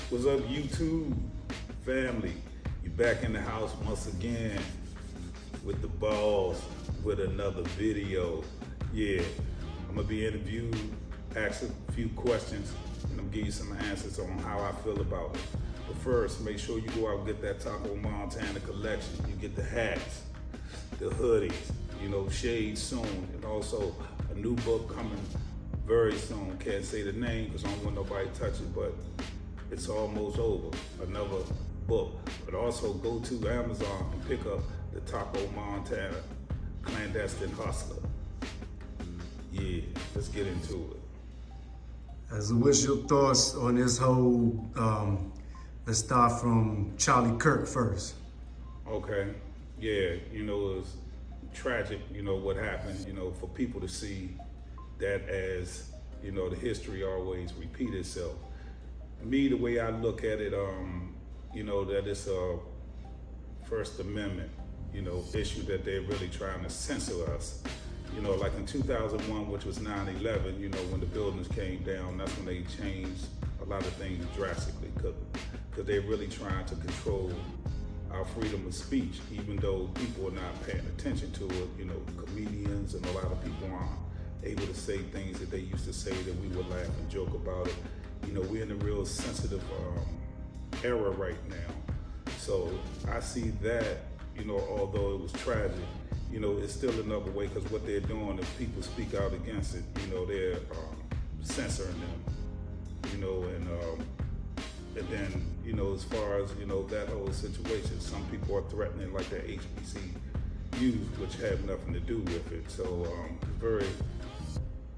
What's up, YouTube family? You back in the house once again with the balls with another video. Yeah, I'm gonna be interviewed, ask a few questions, and I'm gonna give you some answers on how I feel about it. But first, make sure you go out and get that Taco Montana collection. You get the hats, the hoodies, shades soon, and also a new book coming very soon. Can't say the name because I don't want nobody to touch it, but it's almost over. Another book. But also go to Amazon and pick up the Taco Montana Clandestine Hustler. Yeah, let's get into it. So what's your thoughts on this whole, let's start from Charlie Kirk first. Okay, yeah, it's tragic, what happened, for people to see that as, the history always repeat itself. Me, the way I look at it, that it's a First Amendment, issue that they're really trying to censor us. Like in 2001, which was 9/11, when the buildings came down, that's when they changed a lot of things drastically, because they're really trying to control our freedom of speech, even though people are not paying attention to it. Comedians and a lot of people aren't able to say things that they used to say that we would laugh and joke about it. We're in a real sensitive era right now. So I see that, although it was tragic, it's still another way, because what they're doing, if people speak out against it, they're censoring them, and then, as far as, that whole situation, some people are threatening like the HBCUs, which have nothing to do with it. So it's very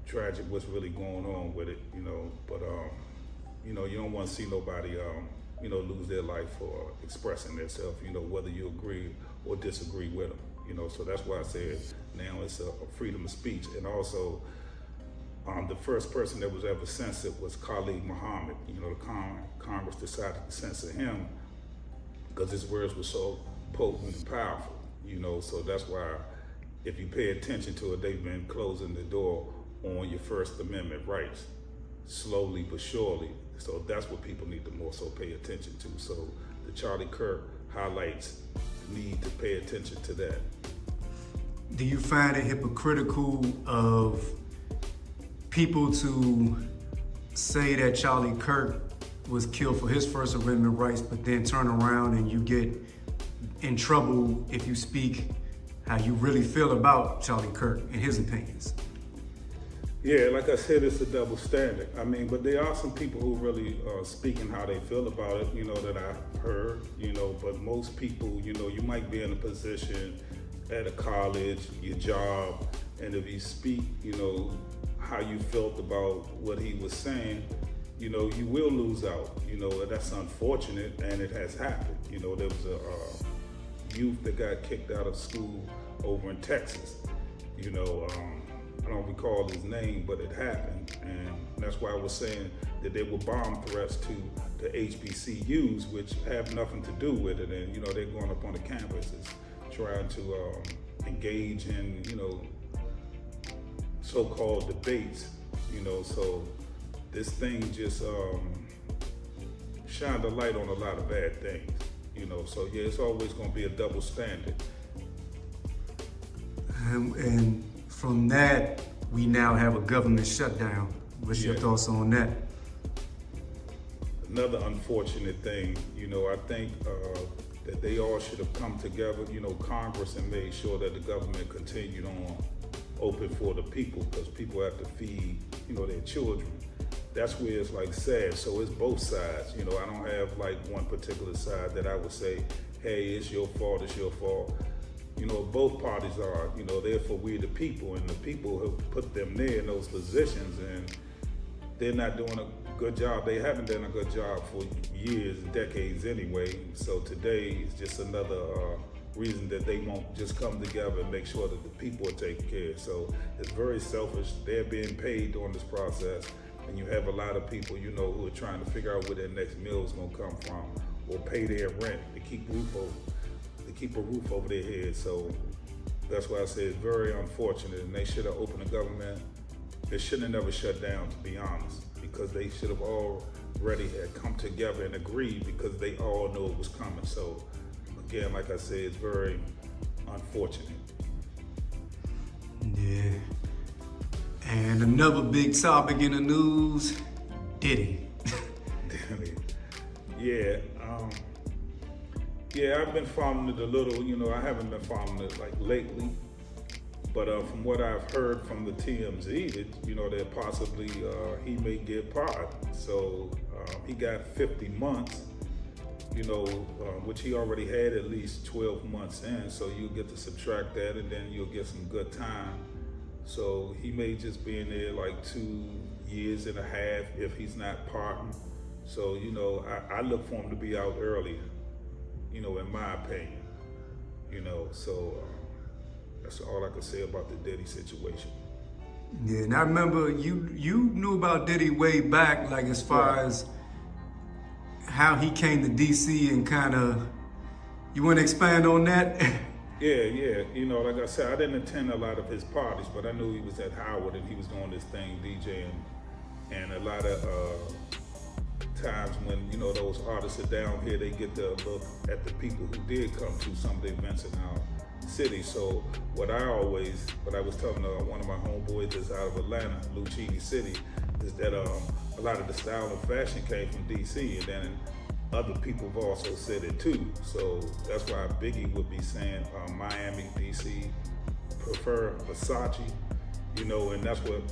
tragic what's really going on with it, but you don't want to see nobody, lose their life for expressing themselves, whether you agree or disagree with them, so that's why I said now it's a freedom of speech. And also, the first person that was ever censored was Khalid Muhammad. The Congress decided to censor him because his words were so potent and powerful, so that's why, if you pay attention to it, they've been closing the door on your First Amendment rights, slowly but surely. So that's what people need to more so pay attention to. So the Charlie Kirk highlights need to pay attention to that. Do you find it hypocritical of people to say that Charlie Kirk was killed for his First Amendment rights, but then turn around and you get in trouble if you speak how you really feel about Charlie Kirk and his opinions? Yeah, like I said, it's a double standard. But there are some people who really speaking how they feel about it, that I've heard, but most people, you might be in a position at a college, your job, and if you speak, how you felt about what he was saying, you will lose out. That's unfortunate, and it has happened. There was a youth that got kicked out of school over in Texas, I don't recall his name, but it happened, and that's why I was saying that there were bomb threats to the HBCUs, which have nothing to do with it, and they're going up on the campuses trying to engage in so-called debates, so this thing just shined a light on a lot of bad things, so yeah, it's always going to be a double standard. And from that, we now have a government shutdown. What's your thoughts on that? Another unfortunate thing, I think that they all should have come together, Congress, and made sure that the government continued on open for the people, because people have to feed, their children. That's where it's like sad. So it's both sides. I don't have like one particular side that I would say, hey, it's your fault, it's your fault. Both parties are, therefore we the people, and the people have put them there in those positions, and they're not doing a good job. They haven't done a good job for years, decades anyway. So today is just another reason that they won't just come together and make sure that the people are taken care of. So it's very selfish. They're being paid during this process, and you have a lot of people, who are trying to figure out where their next meal is gonna come from, or pay their rent to keep a roof over their head. So that's why I say it's very unfortunate, and they should have opened the government. They shouldn't have never shut down, to be honest, because they should have all ready, had come together and agreed because they all knew it was coming. So again, like I said, it's very unfortunate. Yeah. And another big topic in the news, Diddy. Yeah, yeah, I've been following it a little, I haven't been following it like lately, but from what I've heard from the TMZ, that possibly he may get pardoned. So he got 50 months, which he already had at least 12 months in, so you get to subtract that and then you'll get some good time. So he may just be in there like 2.5 years if he's not pardoned. So, I look for him to be out earlier, in my opinion, so that's all I can say about the Diddy situation. Yeah, and I remember you knew about Diddy way back, like as far as how he came to DC and kind of, you want to expand on that? Yeah, like I said, I didn't attend a lot of his parties, but I knew he was at Howard and he was doing this thing, DJing, and a lot of times when, those artists are down here, they get to look at the people who did come to some of the events in our city. So what I was telling one of my homeboys that's out of Atlanta, Lucchini City, is that a lot of the style and fashion came from DC, and then other people have also said it too. So that's why Biggie would be saying Miami, DC prefer Versace, and that's what,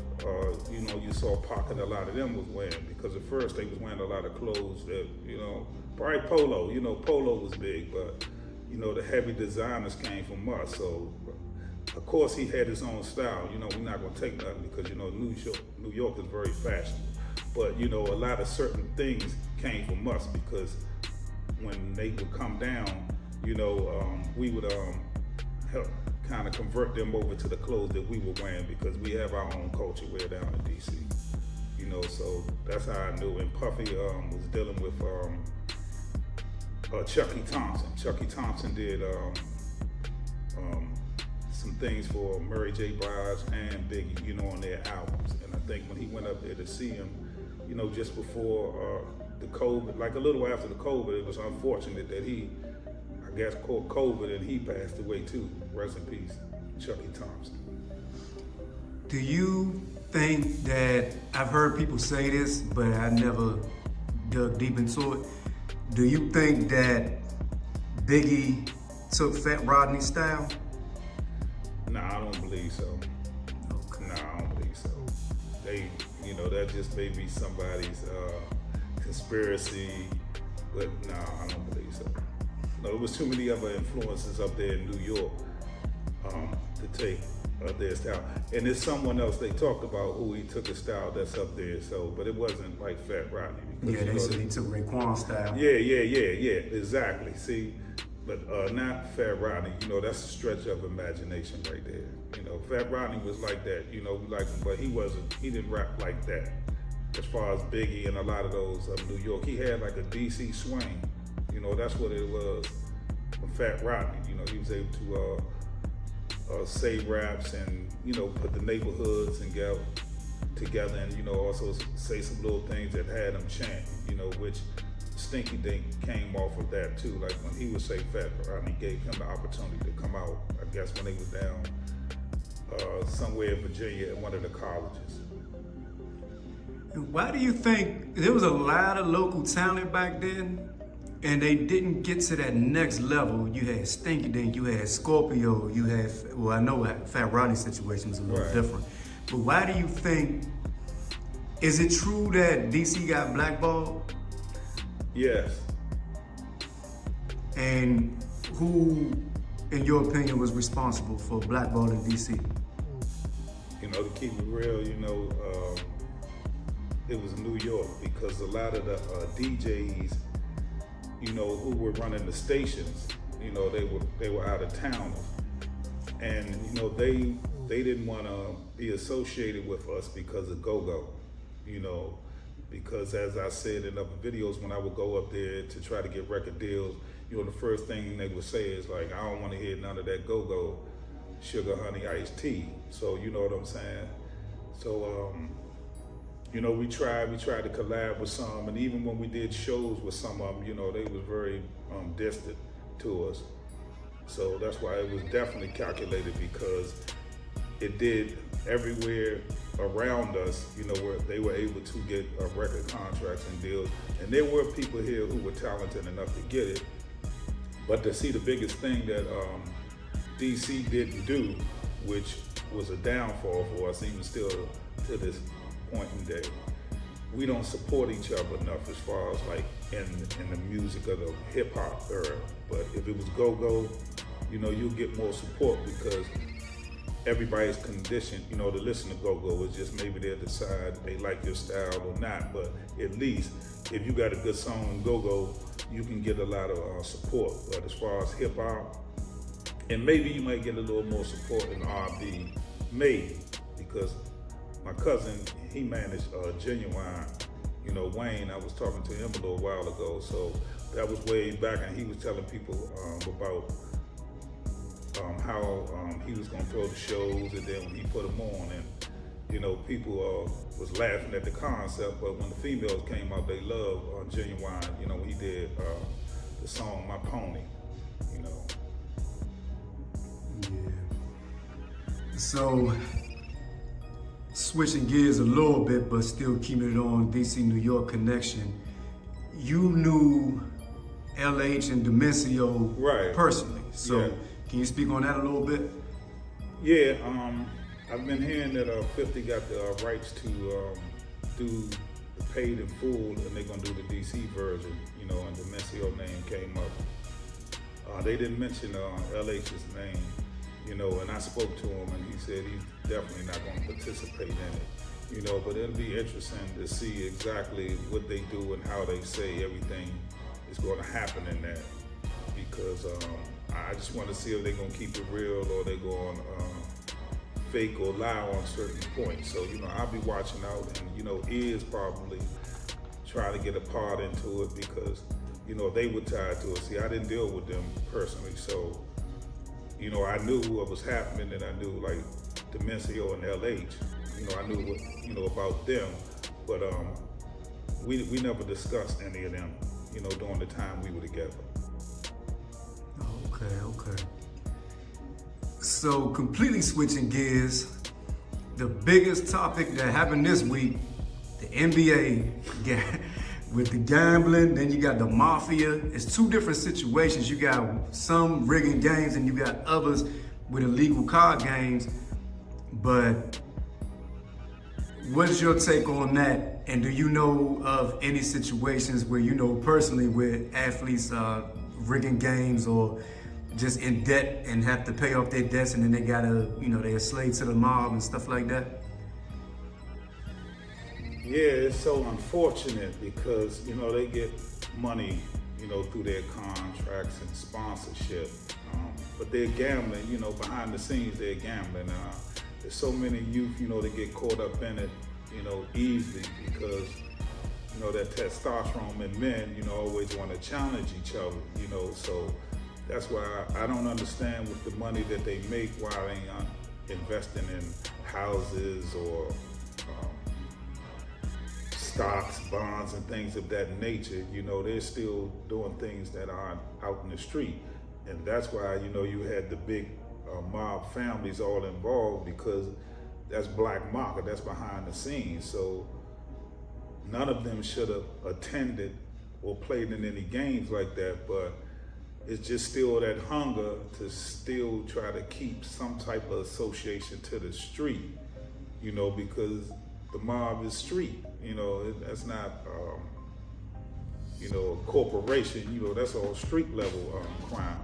you saw Pac and a lot of them was wearing, because at first they was wearing a lot of clothes that, probably Polo, Polo was big, but, the heavy designers came from us. So, of course, he had his own style. We're not going to take nothing because, New York is very fashionable. But, a lot of certain things came from us because when they would come down, we would help kind of convert them over to the clothes that we were wearing because we have our own culture way down in DC. So that's how I knew. And Puffy was dealing with Chucky Thompson. Chucky Thompson did some things for Mary J. Blige and Biggie, on their albums. And I think when he went up there to see him, just before the COVID, like a little after the COVID, it was unfortunate that he, I guess, caught COVID and he passed away too. Rest in peace, Chucky Thompson. Do you think that, I've heard people say this, but I never dug deep into it. Do you think that Biggie took Fat Rodney's style? Nah, I don't believe so. Okay. Nah, I don't believe so. They, that just may be somebody's conspiracy, but nah, I don't believe so. No, there was too many other influences up there in New York to take their style. And there's someone else they talked about who he took his style that's up there. So, but it wasn't like Fat Rodney. Because, they said he took Raekwon's style. Yeah, exactly. See, but not Fat Rodney. That's a stretch of imagination right there. Fat Rodney was like that. We like him, but he didn't rap like that. As far as Biggie and a lot of those of New York, he had like a DC swing. That's what it was from Fat Rodney. He was able to say raps and, put the neighborhoods and get together and, also say some little things that had them chant, which Stinky Dink came off of that too. Like when he would say Fat Rodney, gave him the opportunity to come out, I guess when they was down somewhere in Virginia at one of the colleges. Why do you think there was a lot of local talent back then and they didn't get to that next level? You had Stinky Dink, you had Scorpio, you had, well, I know Fat Rodney's situation was a little different, but why do you think, is it true that DC got blackballed? Yes. And who, in your opinion, was responsible for blackballing DC? To keep it real, it was New York, because a lot of the DJs, who were running the stations, they were out of town, and they didn't want to be associated with us because of go-go, because as I said in other videos, when I would go up there to try to get record deals, the first thing they would say is like, I don't want to hear none of that go-go, sugar, honey, iced tea. So you know what I'm saying? So You know, we tried to collab with some, and even when we did shows with some of them, you know, they was very distant to us. So that's why it was definitely calculated, because it did everywhere around us, you know, where they were able to get record contracts and deals. And there were people here who were talented enough to get it. But to see the biggest thing that DC didn't do, which was a downfall for us, even still to this point in day, we don't support each other enough as far as like in the music of the hip hop era. But if it was go-go, you know, you'll get more support because everybody's conditioned, you know, to listen to go-go. It's just maybe they'll decide they like your style or not. But at least if you got a good song in go-go, you can get a lot of support. But as far as hip hop, and maybe you might get a little more support in R&B, maybe, because my cousin, he managed Genuine, you know, Wayne. I was talking to him a little while ago, so that was way back, and he was telling people about how he was gonna throw the shows, and then when he put them on, and you know, people was laughing at the concept, but when the females came out, they loved Genuine. You know, he did the song "My Pony," you know. Yeah. So, switching gears a little bit, but still keeping it on DC New York connection. You knew LH and Demencio Right. personally, so Yeah. Can you speak on that a little bit? Yeah, I've been hearing that 50 got the rights to do the paid in full, and they're gonna do the DC version, you know, and the Demencio name came up. They didn't mention LH's name, you know, and I spoke to him, and he said he's definitely not gonna participate in it, you know, but it'll be interesting to see exactly what they do and how they say everything is gonna happen in that, because I just want to see if they're gonna keep it real or they going fake or lie on certain points. So, you know, I'll be watching out, and, you know, is probably trying to get a part into it because, you know, they were tied to it. See, I didn't deal with them personally, so, you know, I knew what was happening, and I knew like Demencio and LH, you know, I knew what, you know, about them, but we never discussed any of them, you know, during the time we were together. Okay. So completely switching gears, the biggest topic that happened this week, the NBA with the gambling, then you got the mafia. It's two different situations. You got some rigging games and you got others with illegal card games. But what's your take on that? And do you know of any situations where you know personally where athletes are rigging games or just in debt and have to pay off their debts, and then they gotta, you know, they're a slave to the mob and stuff like that? Yeah, it's so unfortunate because, you know, they get money, you know, through their contracts and sponsorship, but they're gambling, you know, behind the scenes they're gambling. There's so many youth, you know, that get caught up in it, you know, easily because, you know, that testosterone in men, you know, always want to challenge each other, you know, so that's why I don't understand with the money that they make why they aren't investing in houses or stocks, bonds, and things of that nature. You know, they're still doing things that aren't out in the street. And that's why, you know, you had the big mob families all involved, because that's black market, that's behind the scenes. So none of them should have attended or played in any games like that, but it's just still that hunger to still try to keep some type of association to the street, you know, because the mob is street, you know, that's not, you know, a corporation, you know, that's all street level crime.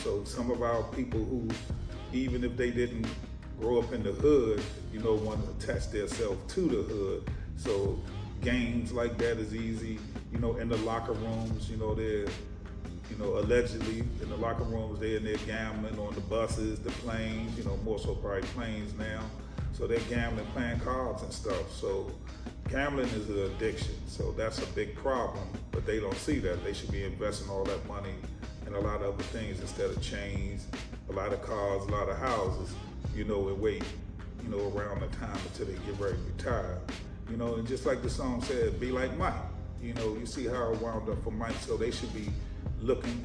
So some of our people who, even if they didn't grow up in the hood, you know, want to attach themselves to the hood. So games like that is easy, you know, in the locker rooms, you know, they're, you know, allegedly in the locker rooms, they're in there gambling on the buses, the planes, you know, more so probably planes now. So they're gambling, playing cards and stuff. So gambling is an addiction. So that's a big problem, but they don't see that. They should be investing all that money in a lot of other things instead of chains, a lot of cars, a lot of houses, you know, and wait, you know, around the time until they get ready to retire. You know, and just like the song said, be like Mike. You know, you see how it wound up for Mike, so they should be looking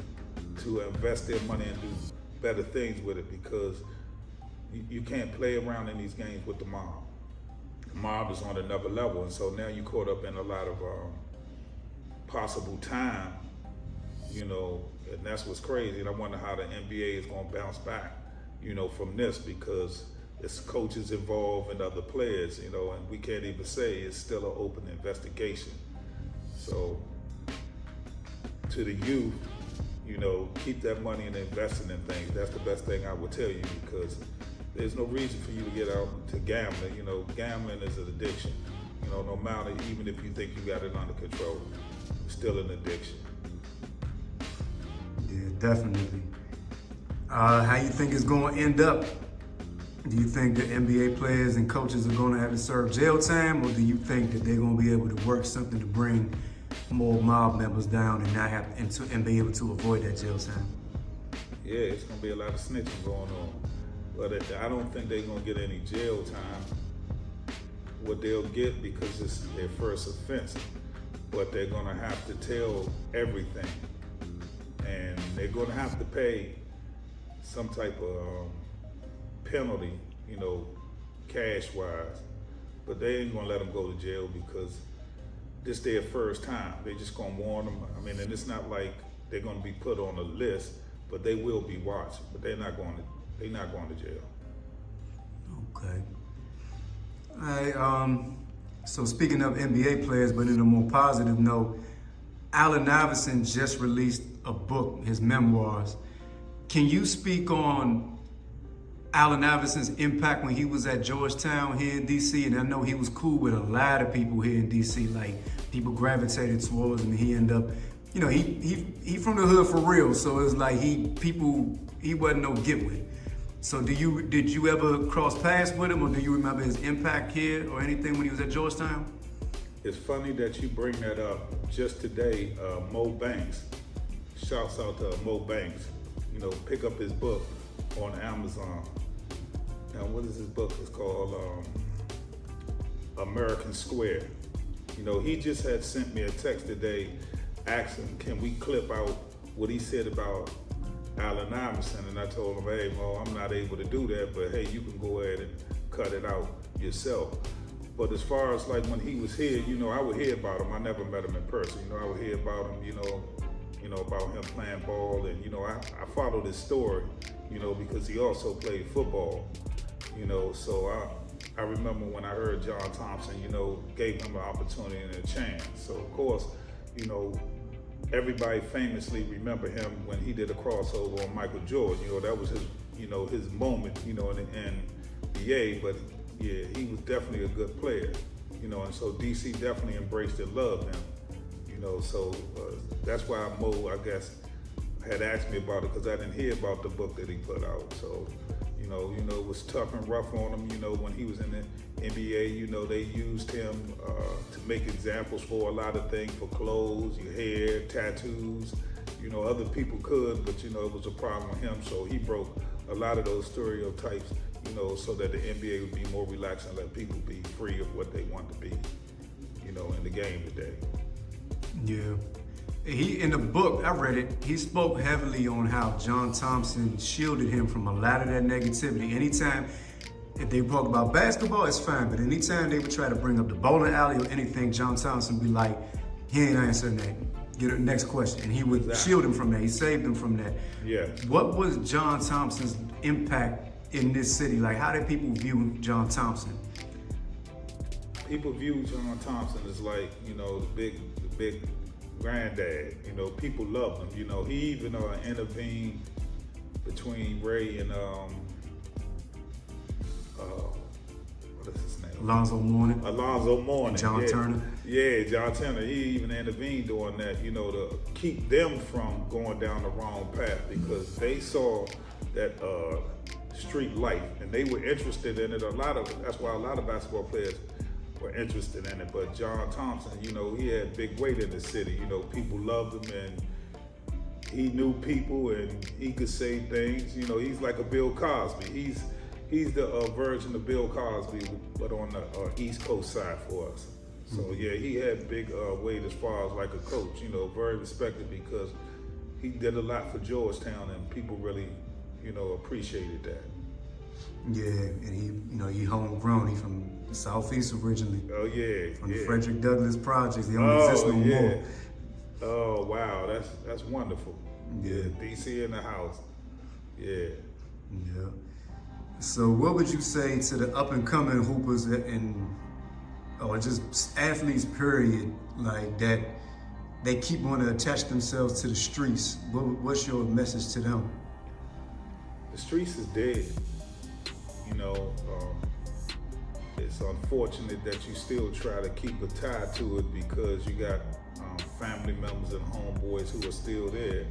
to invest their money and do better things with it, because you can't play around in these games with the mob. The mob is on another level, and so now you're caught up in a lot of possible time, you know, and that's what's crazy. And I wonder how the NBA is going to bounce back, you know, from this, because it's coaches involved and other players, you know, and we can't even say it's still an open investigation. So to the youth, you know, keep that money and investing in things. That's the best thing I would tell you, because there's no reason for you to get out to gambling. You know, gambling is an addiction. You know, no matter, even if you think you got it under control, it's still an addiction. Yeah, definitely. How you think it's going to end up? Do you think the NBA players and coaches are going to have to serve jail time, or do you think that they're going to be able to work something to bring more mob members down and not have and be able to avoid that jail time? Yeah, it's going to be a lot of snitching going on, but I don't think they're going to get any jail time. What they'll get, because it's their first offense, but they're going to have to tell everything, and they're going to have to pay some type of penalty, you know, cash-wise, but they ain't gonna let them go to jail, because this their first time. They just gonna warn them. I mean, and it's not like they're gonna be put on a list, but they will be watched. But they're not going to jail. Okay. All right. So speaking of NBA players, but in a more positive note, Allen Iverson just released a book, his memoirs. Can you speak on Allen Iverson's impact when he was at Georgetown here in DC? And I know he was cool with a lot of people here in DC, like people gravitated towards him, and he ended up, you know, he from the hood for real, so it's like he wasn't no get with. So did you ever cross paths with him, or do you remember his impact here or anything when he was at Georgetown? It's funny that you bring that up. Just today, Mo Banks, shouts out to Mo Banks, you know, pick up his book on Amazon. Now, what is his book? It's called American Square. You know, he just had sent me a text today asking, can we clip out what he said about Allen Iverson? And I told him, hey, Mo, I'm not able to do that, but hey, you can go ahead and cut it out yourself. But as far as like when he was here, you know, I would hear about him. I never met him in person. You know, I would hear about him, you know, about him playing ball. And, you know, I followed his story, you know, because he also played football, you know. So I remember when I heard John Thompson, you know, gave him an opportunity and a chance. So of course, you know, everybody famously remember him when he did a crossover on Michael Jordan. You know, that was his, you know, his moment, you know, in the NBA. But yeah, he was definitely a good player, you know, and so DC definitely embraced and loved him, you know. So that's why Mo, I guess, had asked me about it, because I didn't hear about the book that he put out. So, you know, it was tough and rough on him. You know, when he was in the NBA, you know, they used him to make examples for a lot of things, for clothes, your hair, tattoos. You know, other people could, but you know, it was a problem with him. So he broke a lot of those stereotypes, you know, so that the NBA would be more relaxed and let people be free of what they want to be, you know, in the game today. Yeah. He, in the book, I read it, he spoke heavily on how John Thompson shielded him from a lot of that negativity. Anytime, if they talk about basketball, it's fine, but anytime they would try to bring up the bowling alley or anything, John Thompson would be like, he ain't answering that. Get the next question. And he would shield him from that. He saved him from that. Yeah. What was John Thompson's impact in this city? Like, how did people view John Thompson? People view John Thompson as like, you know, the big granddad. You know, people loved him. You know, he even intervened between Ray and what is his name? Alonzo Mourning. John Turner. Yeah, John Turner. He even intervened doing that, you know, to keep them from going down the wrong path, because they saw that street life and they were interested in it. That's why a lot of basketball players were interested in it. But John Thompson, you know, he had big weight in the city. You know, people loved him, and he knew people, and he could say things. You know, he's like a Bill Cosby. he's the version of Bill Cosby, but on the East Coast side for us. So yeah, he had big weight as far as like a coach, you know, very respected because he did a lot for Georgetown and people really, you know, appreciated that. Yeah, and he, you know, he homegrown. He from the Southeast originally. Oh yeah, From yeah. the Frederick Douglass Projects. They don't exist no more. Oh wow, that's wonderful. Yeah. DC in the house. Yeah. Yeah. So what would you say to the up and coming hoopers or just athletes period, like that they keep wanting to attach themselves to the streets? What's your message to them? The streets is dead. You know, it's unfortunate that you still try to keep a tie to it because you got family members and homeboys who are still there.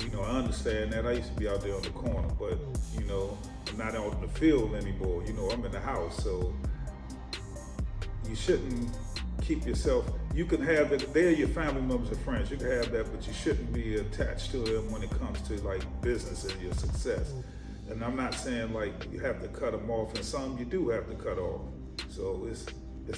You know, I understand that. I used to be out there on the corner, but, you know, I'm not out in the field anymore. You know, I'm in the house, so you shouldn't keep yourself, you can have it, they're your family members and friends, you can have that, but you shouldn't be attached to them when it comes to like business and your success. And I'm not saying like you have to cut them off, and some you do have to cut off. So it's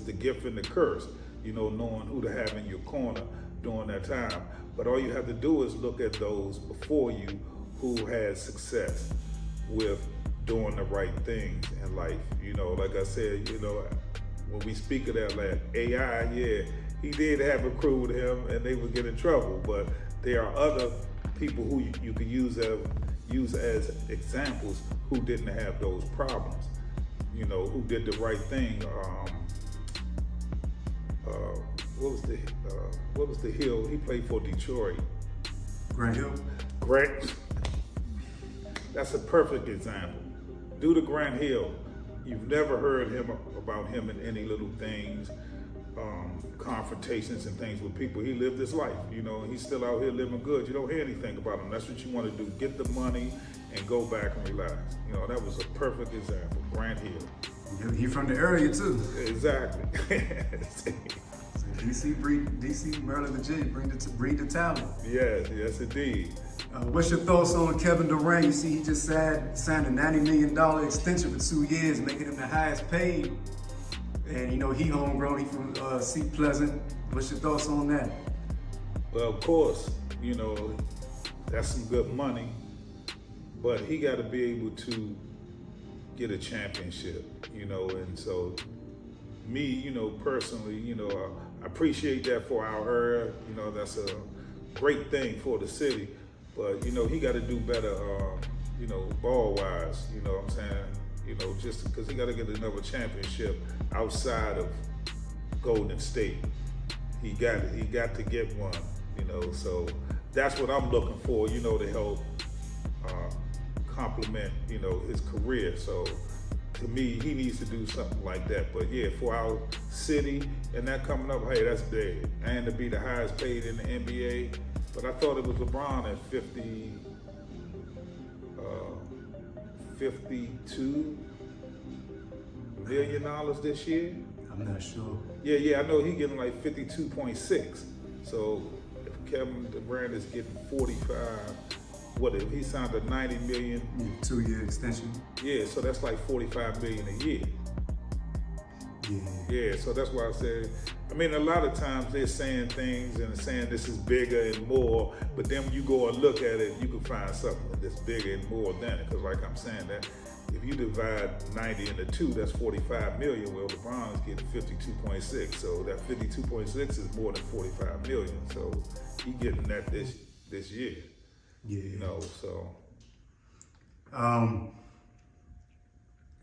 the gift and the curse, you know, knowing who to have in your corner during that time. But all you have to do is look at those before you who had success with doing the right things in life. You know, like I said, you know, when we speak of that, like AI, yeah, he did have a crew with him and they would get in trouble, but there are other people who you could use as examples who didn't have those problems, you know, who did the right thing. What was the Hill? He played for Detroit. Grant Hill? Grant. That's a perfect example. Due to Grant Hill, you've never heard about him in any little things, confrontations and things with people. He lived his life, you know, he's still out here living good. You don't hear anything about him. That's what you want to do. Get the money and go back and relax. You know, that was a perfect example. Grant Hill. Yeah, he from the area too. Exactly. DC, Maryland, Virginia, breed the talent. Yes, indeed. What's your thoughts on Kevin Durant? You see, he just signed a $90 million extension for 2 years, making him the highest paid. And you know, he homegrown, he from Seat Pleasant. What's your thoughts on that? Well, of course, you know, that's some good money, but he got to be able to get a championship, you know, and so me, you know, personally, you know, I appreciate that for our area. You know, that's a great thing for the city. But, you know, he got to do better, you know, ball-wise, you know what I'm saying? You know, just because he got to get another championship outside of Golden State. He got to get one, you know, so that's what I'm looking for, you know, to help complement, you know, his career. So to me, he needs to do something like that. But yeah, for our city and that coming up, hey, that's big. And to be the highest paid in the NBA. But I thought it was LeBron at $52 million this year. I'm not sure. Yeah, I know he's getting like 52.6. So if Kevin Durant is getting 45, what if he signed a $90 million? 2-year extension. Yeah, so that's like $45 million a year. Yeah, so that's why I said, I mean, a lot of times they're saying things and saying this is bigger and more, but then when you go and look at it, you can find something that's bigger and more than it. Because like I'm saying, that if you divide 90 into 2, that's 45 million. Well, LeBron's getting 52.6, so that 52.6 is more than 45 million. So he getting that this year. Yeah. You know, so.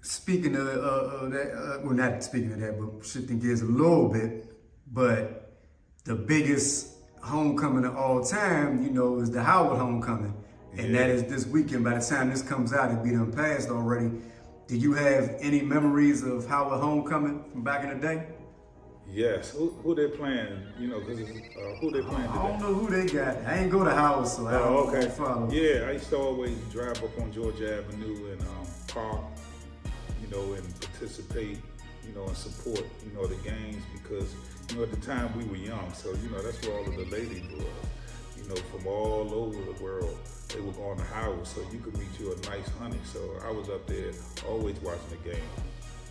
Speaking of that, well, not speaking of that, but shifting gears a little bit, but the biggest homecoming of all time, you know, is the Howard homecoming. And that is this weekend. By the time this comes out, it'll be done passed already. Do you have any memories of Howard homecoming from back in the day? Yes. Who they playing? You know, because who they playing today? I don't know who they got. I ain't go to Howard, so I don't follow. Yeah, I used to always drive up on Georgia Avenue and park, you know, and participate, you know, and support, you know, the games because, you know, at the time we were young, so, you know, that's where all of the ladies were. You from all over the world. They were going to Howard, so you could meet you a nice honey. So I was up there always watching the game,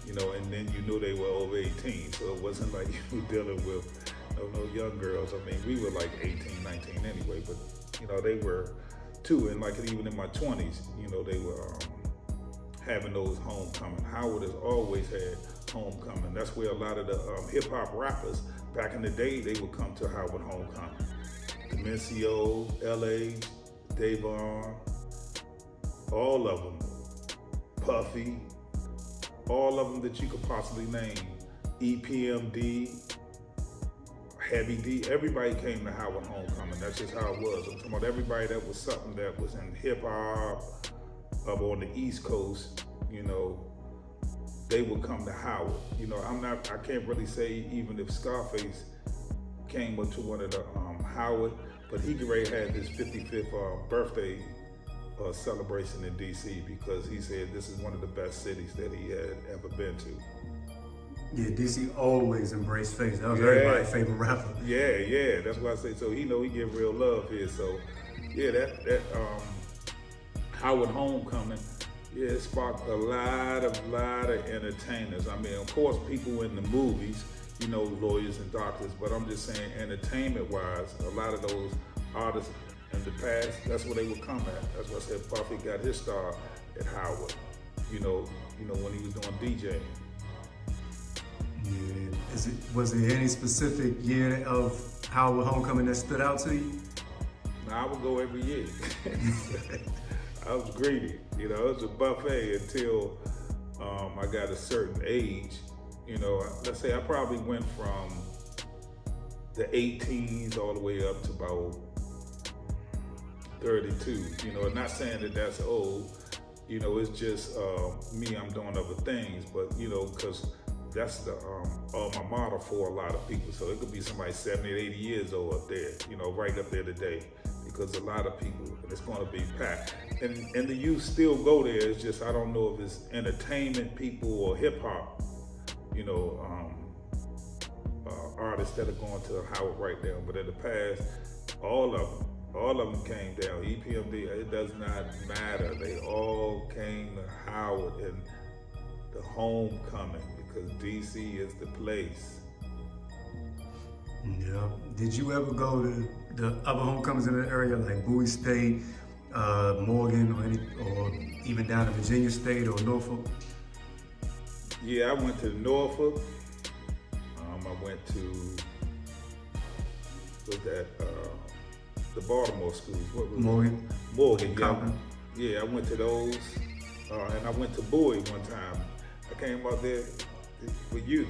and then you knew they were over 18, so it wasn't like you were dealing with no young girls. I mean, we were like 18, 19 anyway, but they were too. And like even in my 20s, they were having those homecoming. Howard has always had homecoming. That's where a lot of the hip hop rappers back in the day, they would come to Howard homecoming. Demencio, LA, Davon, all of them, Puffy, all of them that you could possibly name, EPMD, Heavy D, everybody came to Howard homecoming. That's just how it was. I'm talking about everybody that was something that was in hip hop up on the East Coast, they would come to Howard. I can't really say even if Scarface came up to one of the Howard, but he had his 55th birthday celebration in DC because he said this is one of the best cities that he had ever been to. Yeah, DC always embraced Face. That was everybody's favorite rapper. Yeah, that's why I say so. He get real love here. So yeah, that Howard homecoming, it sparked a lot of entertainers. I mean, of course, people in the movies, lawyers and doctors, but I'm just saying, entertainment-wise, a lot of those artists in the past, that's where they would come at. That's why I said Puffy got his star at Howard. When he was doing DJing. Yeah. Was there any specific year of Howard homecoming that stood out to you? I would go every year. I was greedy. It was a buffet until I got a certain age. Let's say I probably went from the 18s all the way up to about 32. Not saying that that's old. It's just me. I'm doing other things, but because that's the alma mater for a lot of people. So it could be somebody 70 or 80 years old up there. Right up there today. Because a lot of people, and it's going to be packed. And the youth still go there. It's just, I don't know if it's entertainment people or hip hop, artists that are going to Howard right now. But in the past, all of them came down. EPMD, it does not matter. They all came to Howard and the homecoming because DC is the place. Yeah. Did you ever go to the other homecomings in the area like Bowie State, Morgan, or even down to Virginia State or Norfolk? Yeah, I went to Norfolk. I went to the Baltimore schools. What was Morgan. Morgan. Yeah, I went to those, and I went to Bowie one time. I came out there for you.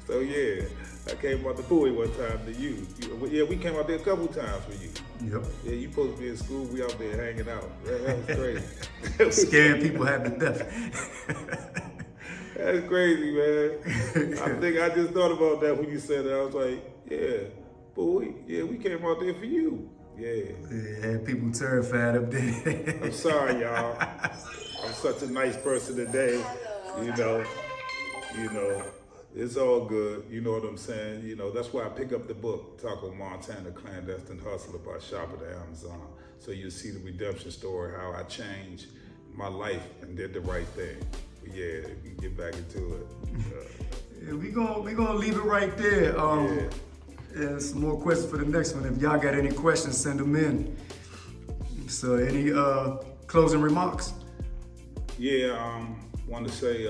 So yeah. I came out to Bowie one time to you. Yeah, we came out there a couple times for you. Yep. Yeah, you supposed to be in school. We out there hanging out. That was crazy. Scaring people half to death. That's crazy, man. I think I just thought about that when you said that. I was like, yeah, Bowie. Yeah, we came out there for you. Yeah. Had people terrified up there. I'm sorry, y'all. I'm such a nice person today. It's all good, you know what I'm saying? That's why I pick up the book, Taco Montana, Clandestine Hustler by shopping at Amazon. So you see the redemption story, how I changed my life and did the right thing. But yeah, we get back into it. Yeah, we gonna leave it right there. Yeah, some more questions for the next one. If y'all got any questions, send them in. So any closing remarks? Yeah, want to say,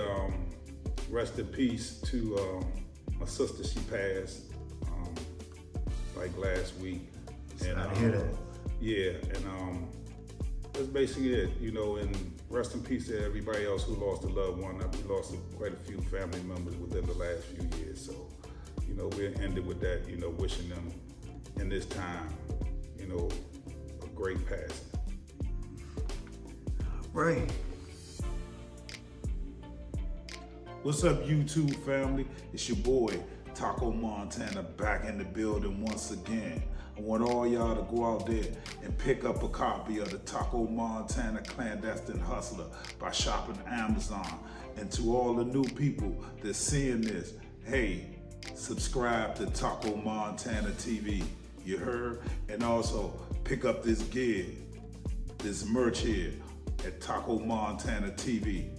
rest in peace to my sister. She passed like last week. And I hear that. Yeah, and that's basically it. And rest in peace to everybody else who lost a loved one. We lost quite a few family members within the last few years. So, we'll end it with that. Wishing them in this time, a great passing. Right. What's up, YouTube family? It's your boy, Taco Montana, back in the building once again. I want all y'all to go out there and pick up a copy of the Taco Montana Clandestine Hustler by shopping Amazon. And to all the new people that's seeing this, hey, subscribe to Taco Montana TV. You heard? And also pick up this gear, this merch here at Taco Montana TV.